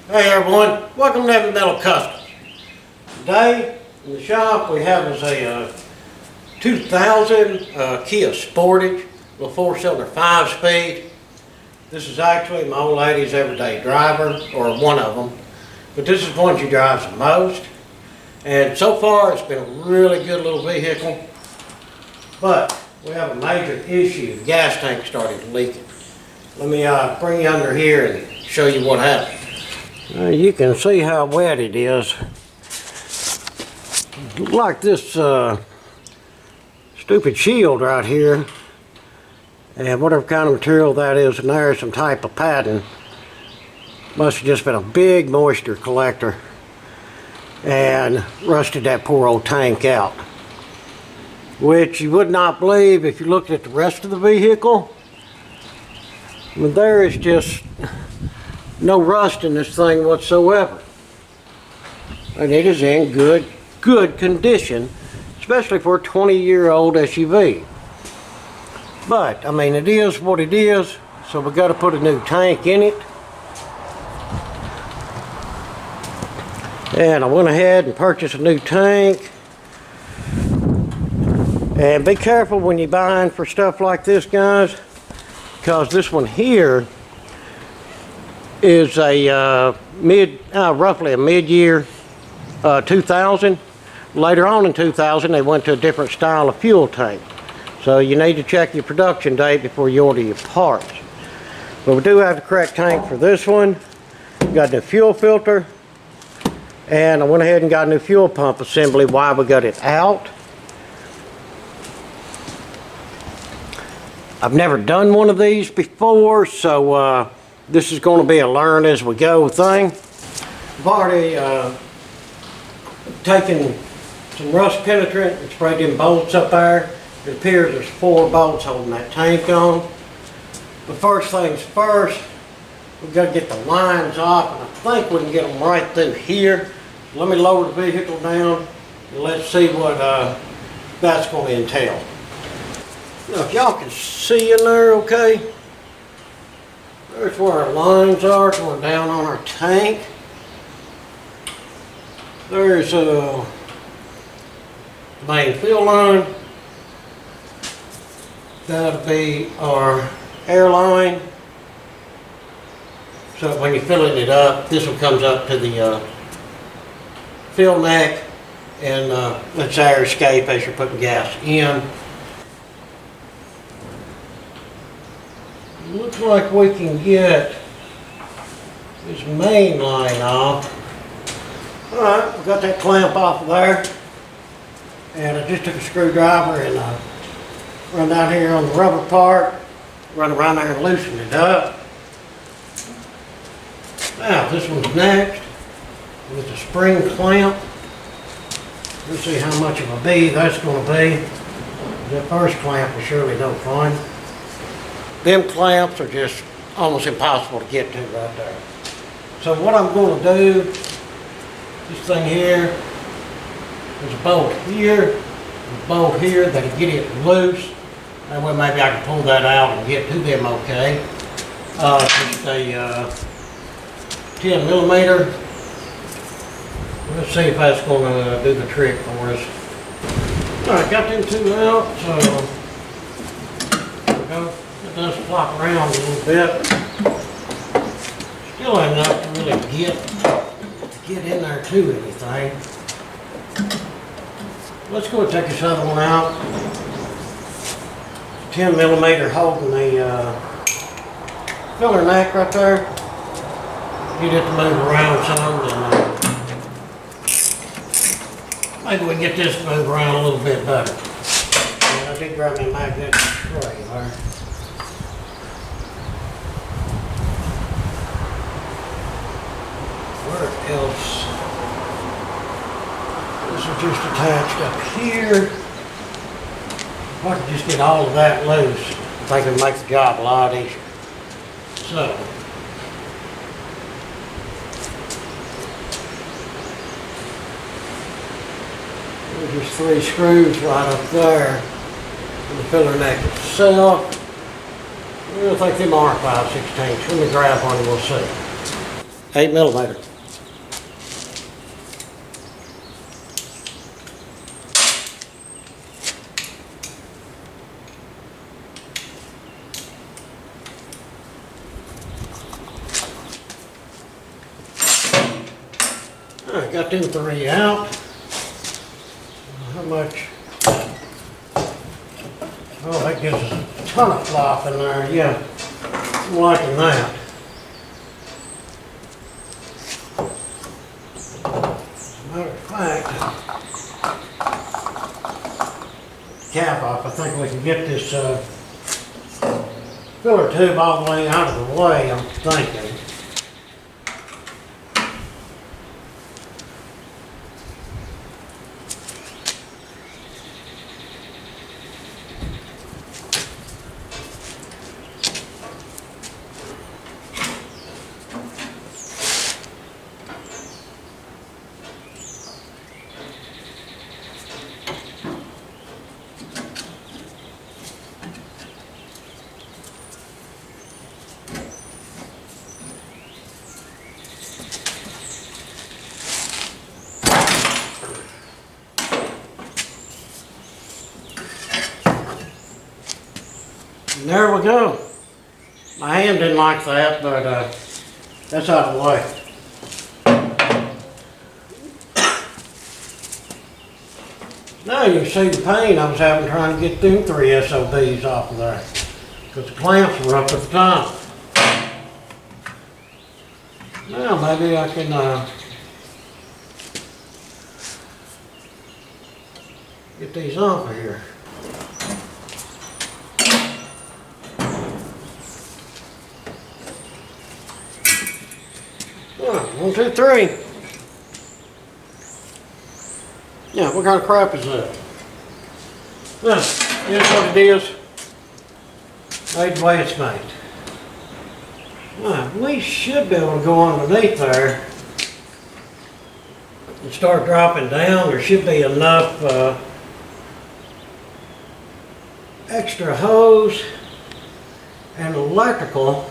Hey everyone, welcome to Heavy Metal Customs. Today in the shop we have is a 2000 Kia Sportage, little 4-cylinder 5-speed. This is actually my old lady's everyday driver, or one of them, but this is the one she drives the most. And so far it's been a really good little vehicle, but we have a major issue. The gas tank started leaking. Let me bring you under here and show you what happened. You can see how wet it is. Like this stupid shield right here, and whatever kind of material that is in there, some type of padding, must have just been a big moisture collector and rusted that poor old tank out, which you would not believe if you looked at the rest of the vehicle. I mean, there is just no rust in this thing whatsoever, and it is in good condition, especially for a 20-year-old SUV. But I mean, it is what it is, so we got to put a new tank in it. And I went ahead and purchased a new tank. And be careful when you're buying for stuff like this, guys, because this one here is a roughly a mid-year 2000. Later on in 2000, they went to a different style of fuel tank. So you need to check your production date before you order your parts. But we do have the correct tank for this one. We got a new fuel filter, and I went ahead and got a new fuel pump assembly while we got it out. I've never done one of these before, so this is going to be a learn as we go thing. I've already taken some rust penetrant and sprayed them bolts up there. It appears there's 4 bolts holding that tank on. But first things first, we've got to get the lines off, and I think we can get them right through here. Let me lower the vehicle down and let's see what that's going to entail. Now, if y'all can see in there okay, there's where our lines are going down on our tank. There's the main fuel line. That'll be our air line. So when you're filling it up, this one comes up to the fill neck and lets air escape as you're putting gas in. Looks like we can get this main line off. Alright, we got that clamp off of there. And I just took a screwdriver and run down here on the rubber part, run around there and loosen it up. Now this one's next with the spring clamp. Let's see how much of a bee that's going to be. The first clamp was surely no fun. Them clamps are just almost impossible to get to right there. So what I'm going to do, this thing here, there's a bolt here, a bolt here that'll get it loose. That way maybe I can pull that out and get to them okay. Just a 10 millimeter. Let's see if that's going to do the trick for us. Alright, got them 2 out, so there we go. It does flop around a little bit. Still ain't enough to really get in there to anything. Let's go and take this other one out. 10 millimeter holding the filler neck right there. Get it to move around some, and maybe we can get this to move around a little bit better. And I did grab my magnetic tray there. Where else? This is just attached up here. If I could just get all of that loose, I think it'll make the job a lot easier. So, there's just 3 screws right up there. And the filler neck itself. I think them are 5/16. Let me grab one and we'll see. 8mm. I got them 3 out. How much? Oh, that gives us a ton of flop in there. Yeah, I'm liking that. Matter of fact, cap off. I think we can get this filler tube all the way out of the way, I'm thinking. And there we go. My hand didn't like that, but that's out of the way. Now you can see the pain I was having trying to get them 3 SOBs off of there, because the clamps were up at the top. Now maybe I can get these off of here. One, two, three. Yeah, what kind of crap is that? Here's what it is. Made the way it's made. We should be able to go underneath there and start dropping down. There should be enough extra hose and electrical.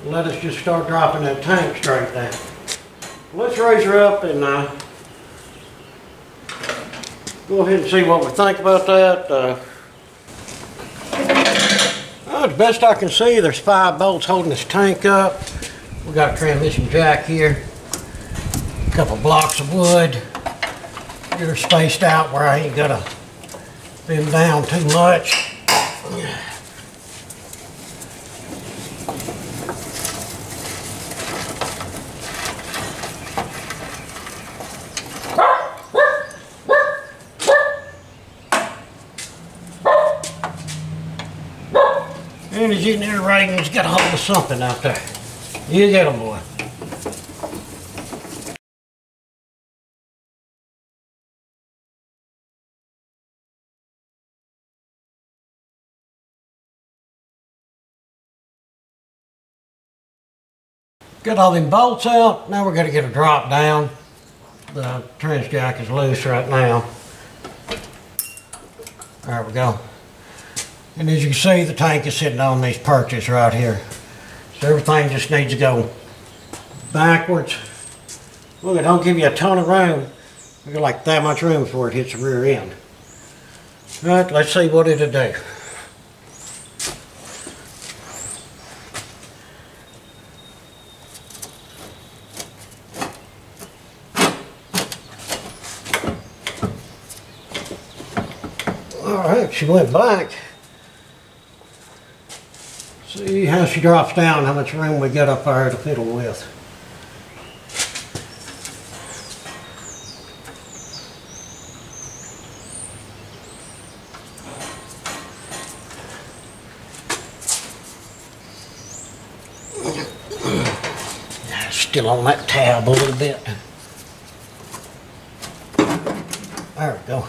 Let us just start dropping that tank straight down. Let's raise her up and go ahead and see what we think about that. As best I can see, there's 5 bolts holding this tank up. We got a transmission jack here, a couple blocks of wood. Get her spaced out where I ain't gotta bend down too much. And as you can hear rain, he's got a hold of something out there. You get him, boy. Got all them bolts out. Now we're going to get a drop down. The trans jack is loose right now. There we go. And as you can see, the tank is sitting on these perches right here. So everything just needs to go backwards. Look, it don't give you a ton of room. We got like that much room before it hits the rear end. All right, let's see what it'll do. All right, she went back. See how she drops down, how much room we got up there to fiddle with. Still on that tab a little bit. There we go.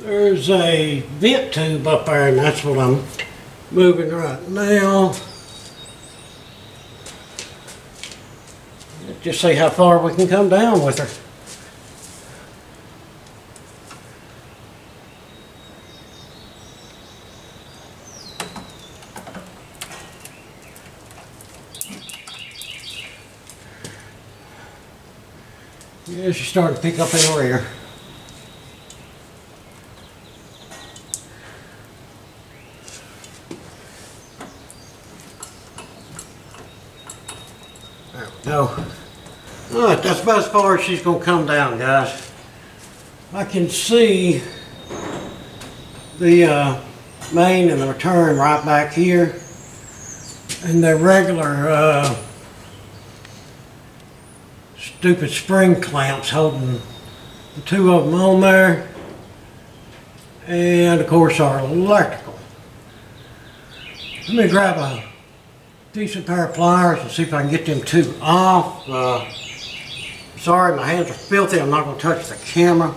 There's a vent tube up there, and that's what I'm moving right now. Just see how far we can come down with her. Yeah, she's starting to pick up in the rear. There we go. Alright, that's about as far as she's going to come down, guys. I can see the main and the return right back here. And the regular stupid spring clamps holding the two of them on there. And of course our electrical. Let me grab a decent pair of pliers and see if I can get them two off. Sorry, my hands are filthy. I'm not going to touch the camera.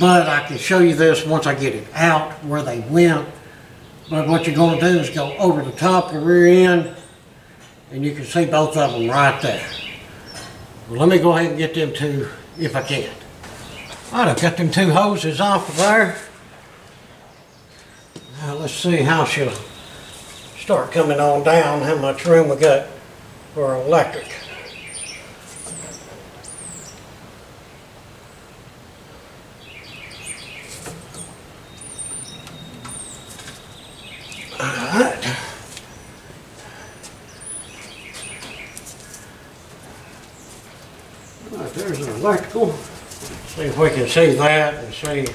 But I can show you this once I get it out where they went. But what you're going to do is go over the top of the rear end and you can see both of them right there. Well, let me go ahead and get them two if I can. Alright, I've got them two hoses off of there. Now let's see how she'll start coming on down, how much room we got for electric. Alright. Alright, there's an electrical. See if we can see that and see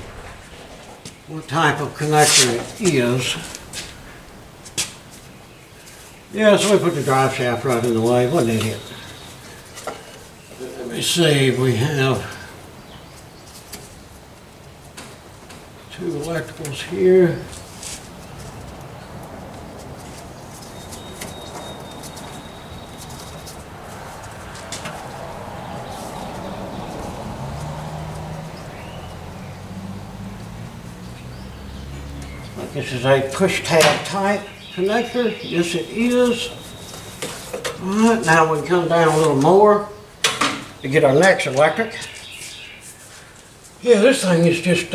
what type of connector it is. Yeah, so we put the drive shaft right in the way. What an idiot. Let me see, we have two electricals here. This is a push tab type connector. Yes, it is. Alright, now we can come down a little more to get our next electric. Yeah, this thing is just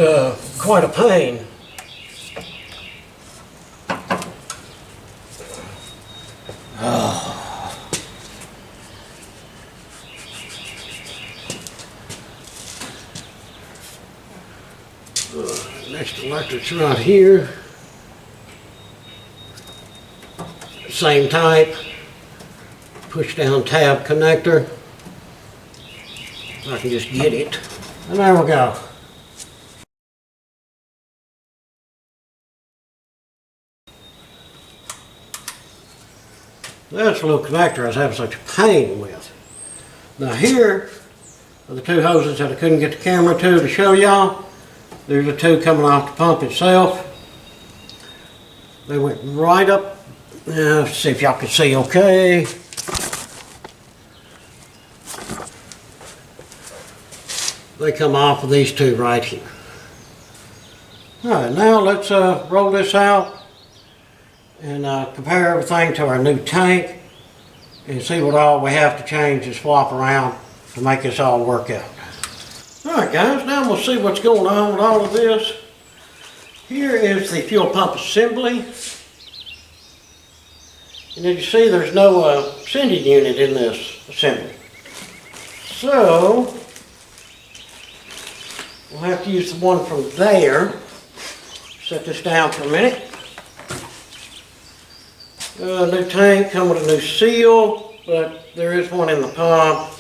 quite a pain. Next electric's right here. Same type, push down tab connector. I can just get it. And there we go. That's the little connector I was having such pain with. Now here are the two hoses that I couldn't get the camera to show y'all. There's the two coming off the pump itself. They went right up. Let's see if y'all can see okay. They come off of these two right here. Alright, now let's roll this out and compare everything to our new tank and see what all we have to change and swap around to make this all work out. Alright guys, now we'll see what's going on with all of this. Here is the fuel pump assembly. And as you see, there's no sending unit in this assembly. So, we'll have to use the one from there. Set this down for a minute. New tank, come with a new seal, but there is one in the pump.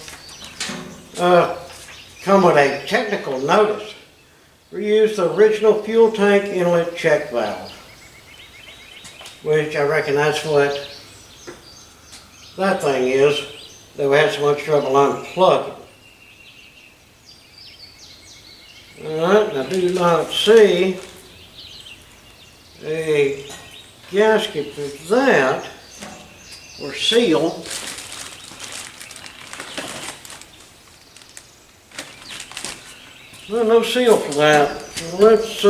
Come with a technical notice. Reuse the original fuel tank inlet check valve. Which I reckon that's what that thing is that we had so much trouble unplugging. Alright, I do not see a gasket for that or seal. Well, no seal for that. Let's,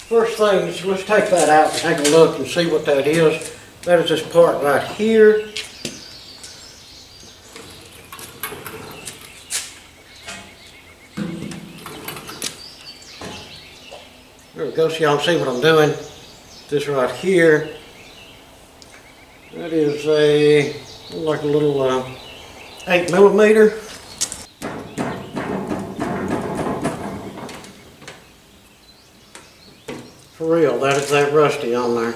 first thing is let's take that out and take a look and see what that is. That is this part right here. There we go, so y'all see what I'm doing. This right here, that is like a little 8mm. For real, that is that rusty on there.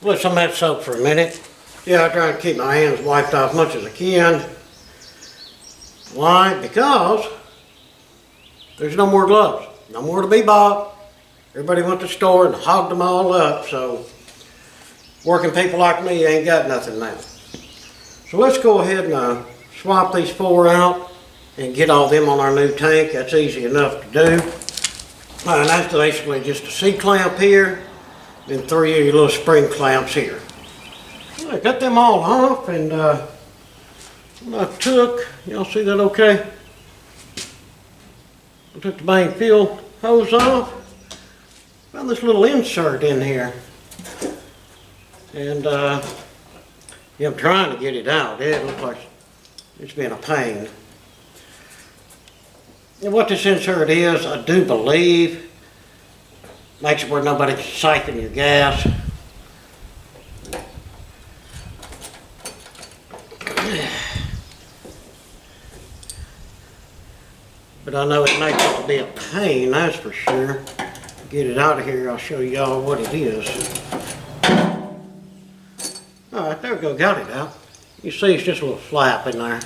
Let some of that soak for a minute. Yeah, I try to keep my hands wiped off as much as I can. Why? Because there's no more gloves. No more to be bought. Everybody went to the store and hogged them all up, so working people like me ain't got nothing now. So let's go ahead and swap these 4 out and get all them on our new tank. That's easy enough to do. And that's basically just a C-clamp here. Then 3 of your little spring clamps here. I got them all off, and I took, y'all see that okay? I took the main fuel hose off. Found this little insert in here. And yeah, I'm trying to get it out. It looks like it's been a pain. And what this insert is, I do believe, makes it where nobody can siphon your gas. But I know it makes it to be a pain, that's for sure. Get it out of here, I'll show y'all what it is. Alright, there we go, got it out. You see it's just a little flap in there.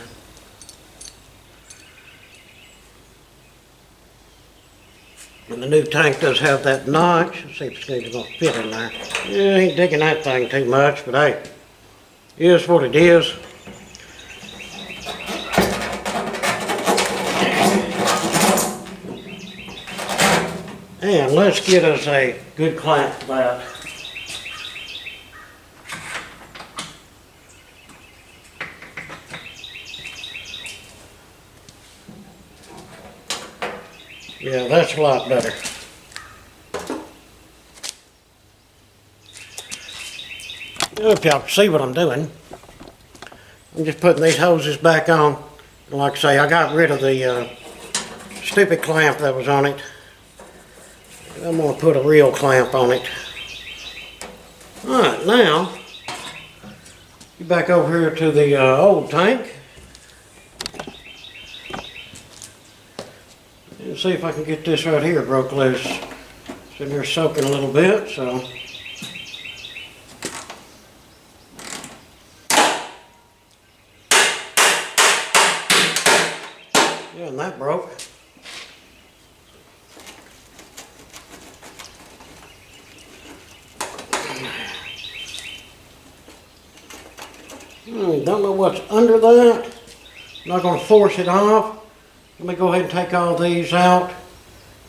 And the new tank does have that notch. Let's see if it's going to fit in there. Yeah, I ain't digging that thing too much, but hey, it is what it is. And let's get us a good clamp for that. Yeah, that's a lot better. I hope y'all can see what I'm doing. I'm just putting these hoses back on. And like I say, I got rid of the stupid clamp that was on it. I'm going to put a real clamp on it. Alright, now, get back over here to the old tank. And see if I can get this right here broke loose. It's in here soaking a little bit, so. Yeah, and that broke. Don't know what's under that. I'm not going to force it off. Let me go ahead and take all these out,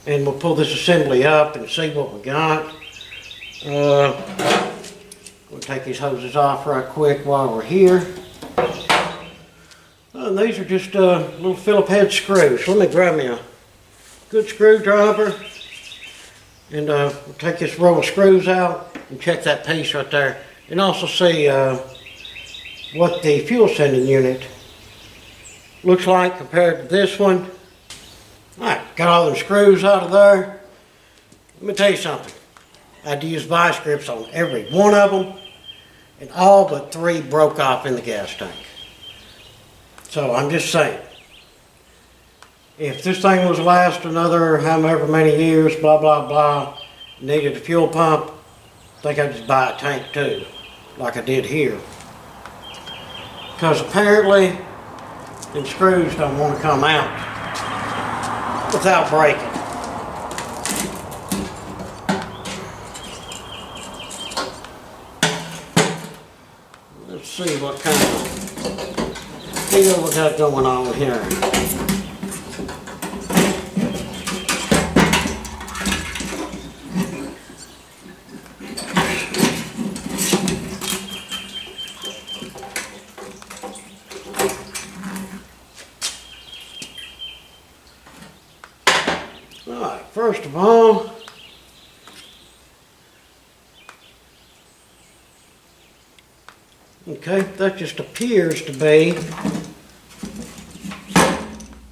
and we'll pull this assembly up and see what we got. We'll take these hoses off right quick while we're here. And these are just little Phillip head screws. So let me grab me a good screwdriver, and we'll take this row of screws out and check that piece right there, and also see what the fuel sending unit looks like compared to this one. Alright, got all the screws out of there. Let me tell you something. I had to use vice grips on every one of them, and all but 3 broke off in the gas tank. So I'm just saying, if this thing was last another however many years, blah blah blah, needed a fuel pump, I think I'd just buy a tank too, like I did here. Because apparently, the screws don't want to come out without breaking. Let's see what kind of deal we got going on here. Okay, that just appears to be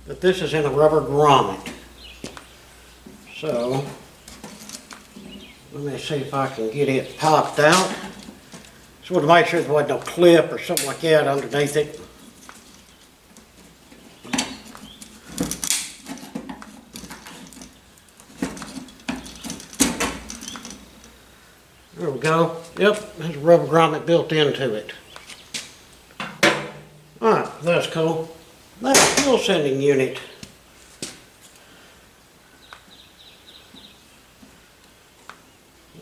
that this is in a rubber grommet. So, let me see if I can get it popped out. Just want to make sure there wasn't no clip or something like that underneath it. There we go. Yep, there's a rubber grommet built into it. Alright, that's cool. That's a fuel sending unit.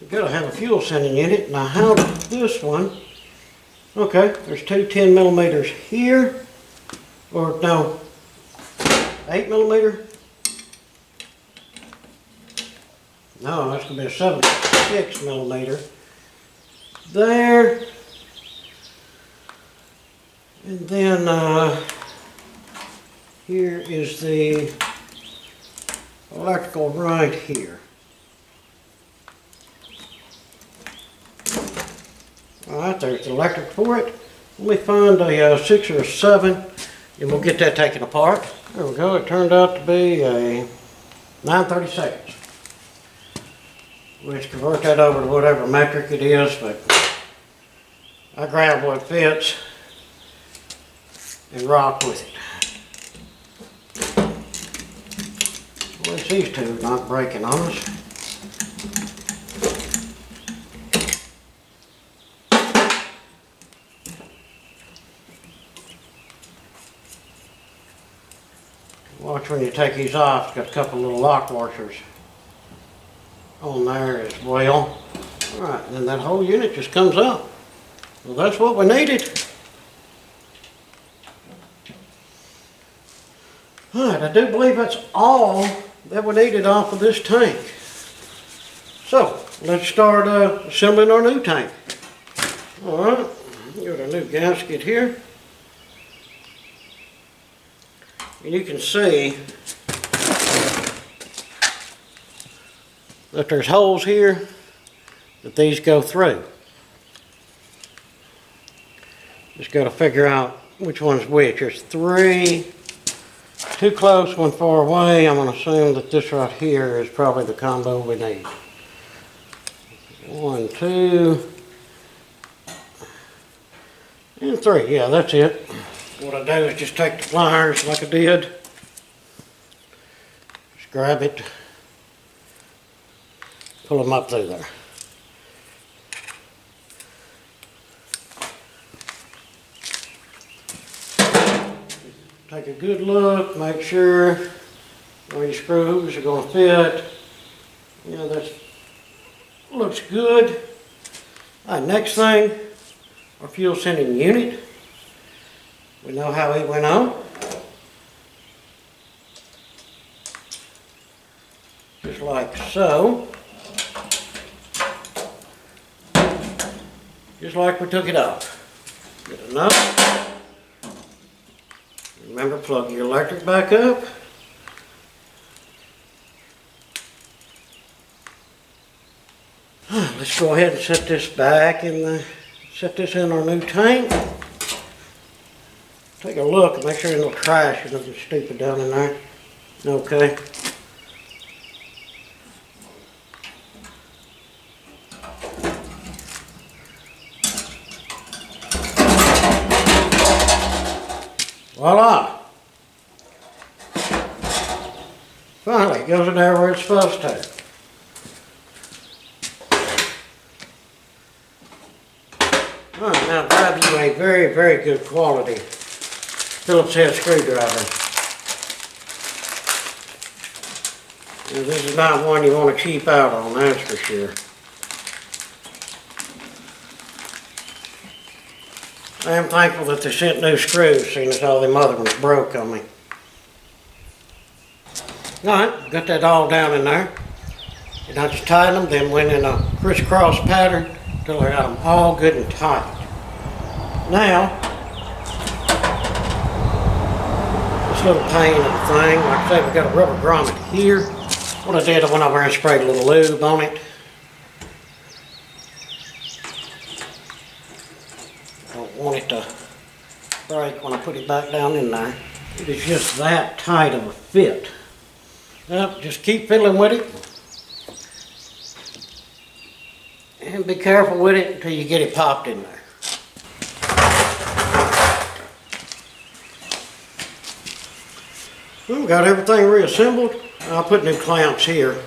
You've got to have a fuel sending unit. Now how does this one, okay, there's two 10 millimeters here, or no, 8 millimeter. No, that's going to be a 76 millimeter. There. And then here is the electrical right here. Alright, there's the electric for it. Let me find a 6 or a 7 and we'll get that taken apart. There we go, it turned out to be a 9/32. Let's convert that over to whatever metric it is, but I grab what fits and rock with it. At least these two are not breaking on us. Watch when you take these off, it's got a couple little lock washers on there as well. Alright, and then that whole unit just comes out. Well, that's what we needed. Alright, I do believe that's all that we needed off of this tank. So, let's start assembling our new tank. Alright, got a new gasket here. And you can see that there's holes here that these go through. Just got to figure out which one's which. There's 3, 2 close, 1 far away. I'm going to assume that this right here is probably the combo we need. 1, 2, and 3. Yeah, that's it. What I do is just take the pliers like I did. Just grab it. Pull them up through there. Take a good look, make sure all your screws are going to fit. You know, that looks good. All right, next thing, our fuel sending unit. We know how it went on. Just like so. Just like we took it off. Get a nut. Remember, plug your electric back up. Let's go ahead and set this back and set this in our new tank. Take a look and make sure there's no trash or nothing stupid down in there. Okay. Voila! Finally, it goes in there where it's supposed to. Alright, now grab you a very, very good quality Phillips head screwdriver. Now, this is not one you want to cheap out on, that's for sure. I am thankful that they sent new screws, seeing as all them other ones broke on me. Alright, got that all down in there. And I just tied them, then went in a crisscross pattern until I got them all good and tight. Now, this little pain of the thing, like I say, we got a rubber grommet here. What I did, I went over and sprayed a little lube on it. Don't want it to break when I put it back down in there. It is just that tight of a fit. Now, just keep fiddling with it. And be careful with it until you get it popped in there. Well, got everything reassembled. I put new clamps here.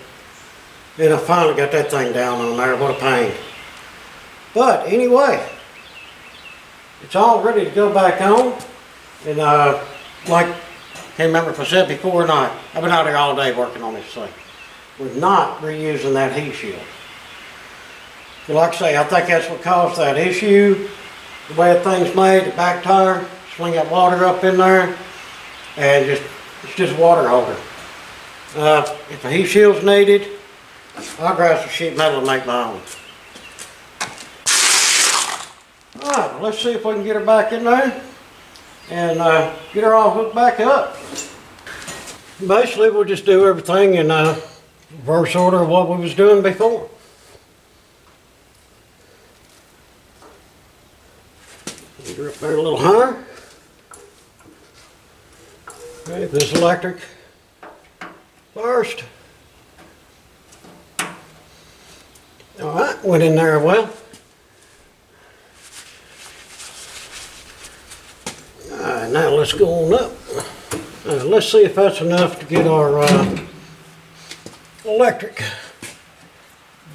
And I finally got that thing down on there. What a pain. But anyway, it's all ready to go back on. And like, can't remember if I said before or not, I've been out here all day working on this thing. We're not reusing that heat shield. But like I say, I think that's what caused that issue. The way the thing's made, the back tire, swing that water up in there, and it's just a water holder. If a heat shield's needed, I'll grab some sheet metal and make my own. Alright, well, let's see if we can get her back in there and get her all hooked back up. Basically, we'll just do everything in reverse order of what we was doing before. Get her up there a little higher. Okay, this electric first. Alright, went in there well. Alright, now let's go on up. Let's see if that's enough to get our electric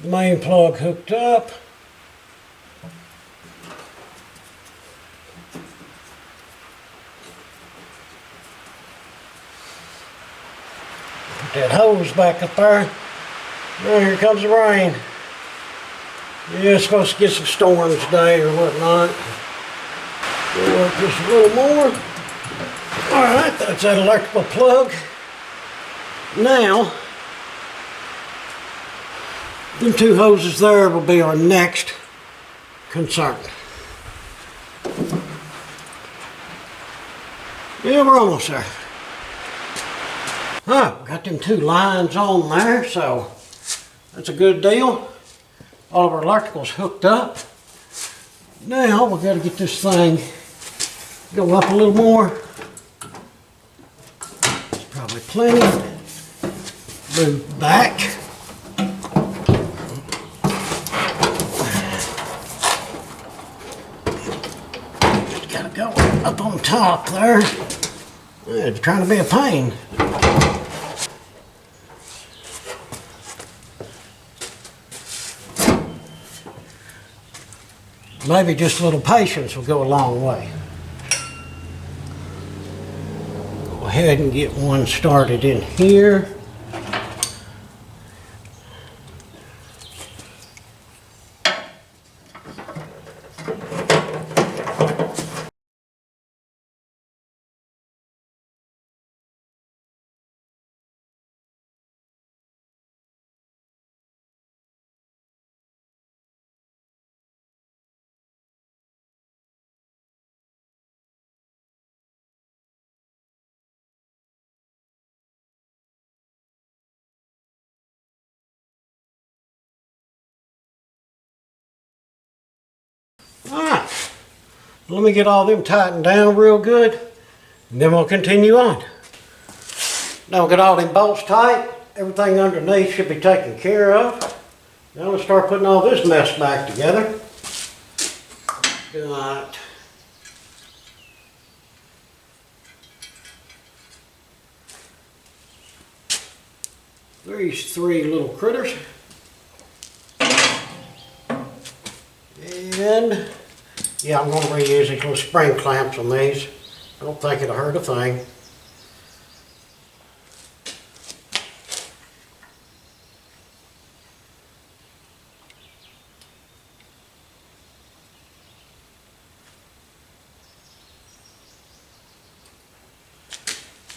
main plug hooked up. Put that hose back up there. Now here comes the rain. Yeah, it's supposed to get some storms today or whatnot. We'll work just a little more. Alright, that's that electrical plug. Now, them two hoses there will be our next concern. Yeah, we're almost there. Alright, we got them two lines on there, so that's a good deal. All of our electricals hooked up. Now we've got to get this thing go up a little more. It's probably plenty. Move back. Just got to go up on top there. It's trying to be a pain. Maybe just a little patience will go a long way. Go ahead and get one started in here. Alright, let me get all them tightened down real good, and then we'll continue on. Now we'll get all them bolts tight, everything underneath should be taken care of. Now let's start putting all this mess back together. Got these three little critters. And yeah, I'm going to reuse these little spring clamps on these. I don't think it'll hurt a thing.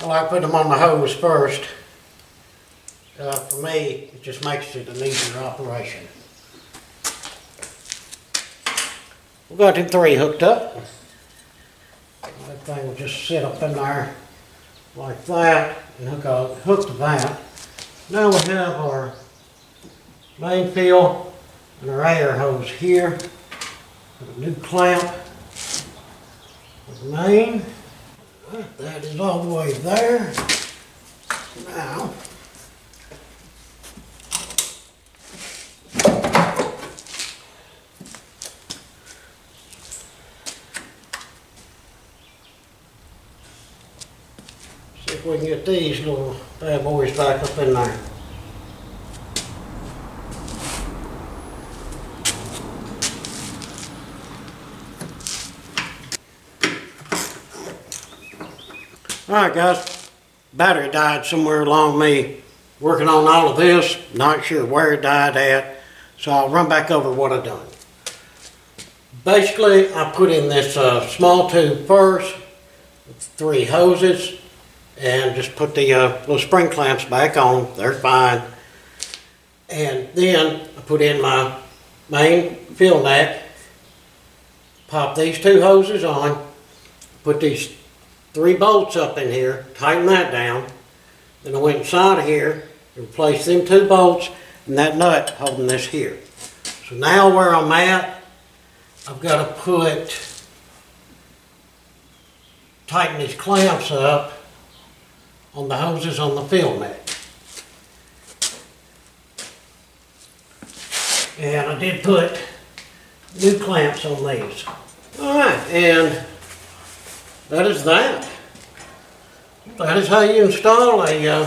I like putting them on the hose first. For me, it just makes it an easier operation. We got them three hooked up. That thing will just sit up in there like that and hook to that. Now we have our main fill and our air hose here. Put a new clamp main. That is all the way there. Now, see if we can get these little bad boys back up in there. Alright guys, battery died somewhere along me working on all of this, not sure where it died at, so I'll run back over what I've done. Basically, I put in this small tube first, with 3 hoses, and just put the little spring clamps back on, they're fine. And then I put in my main fill neck, pop these 2 hoses on, put these 3 bolts up in here, tighten that down. Then I went inside of here and replaced them 2 bolts and that nut holding this here. So now where I'm at, I've got to tighten these clamps up on the hoses on the fill neck. And I did put new clamps on these. Alright, and that is that. That is how you install a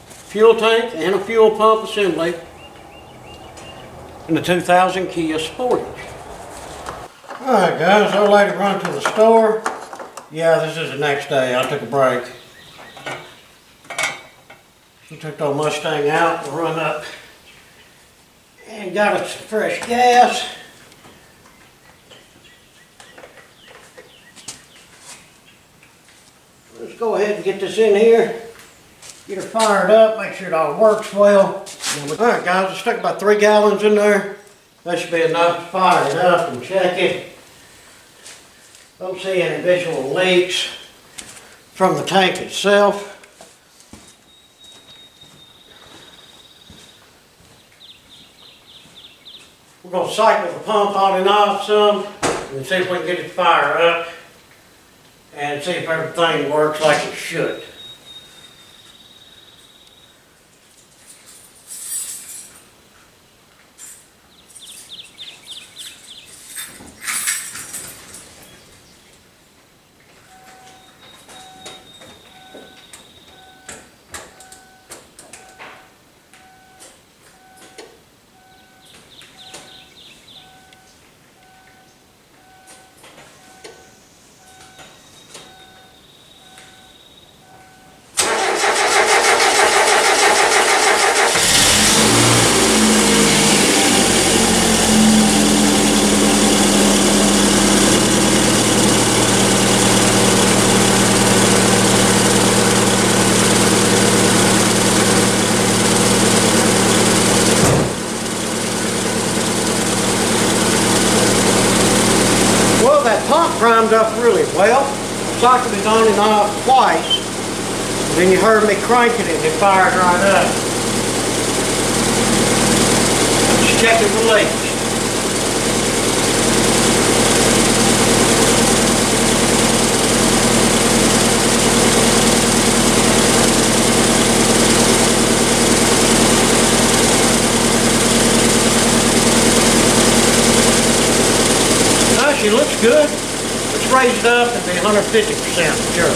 fuel tank and a fuel pump assembly in the 2000 Kia Sportage. Alright guys, our lady run to the store. Yeah, this is the next day. I took a break. She took the old Mustang out and run up and got us some fresh gas. Let's go ahead and get this in here, get her fired up, make sure it all works well. Alright guys, I stuck about 3 gallons in there. That should be enough to fire it up and check it. Don't see any visual leaks from the tank itself. We're going to cycle the pump on and off some and see if we can get it to fire up and see if everything works like it should. Primed up really well. Cycled it on and off twice. Then you heard me cranking it and it fired right up. Just checking for leaks. No, she looks good. Raise it up and be 150% sure.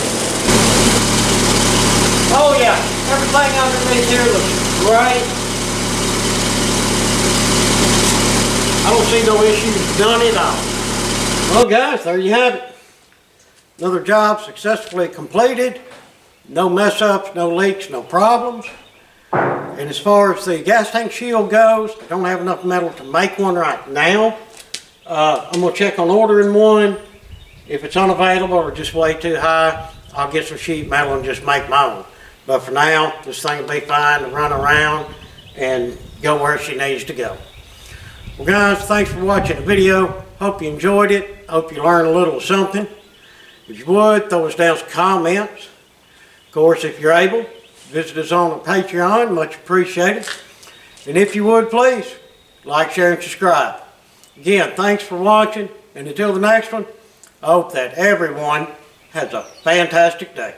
Oh yeah, everything underneath here looks great. I don't see no issues done at all. Well guys, there you have it. Another job successfully completed. No mess ups, no leaks, no problems. And as far as the gas tank shield goes, I don't have enough metal to make one right now. I'm going to check on ordering one. If it's unavailable or just way too high, I'll get some sheet metal and just make my own. But for now, this thing will be fine to run around and go where she needs to go. Well guys, thanks for watching the video. Hope you enjoyed it. Hope you learned a little something. If you would, throw us down some comments. Of course, if you're able, visit us on the Patreon. Much appreciated. And if you would, please, like, share, and subscribe. Again, thanks for watching. And until the next one, I hope that everyone has a fantastic day.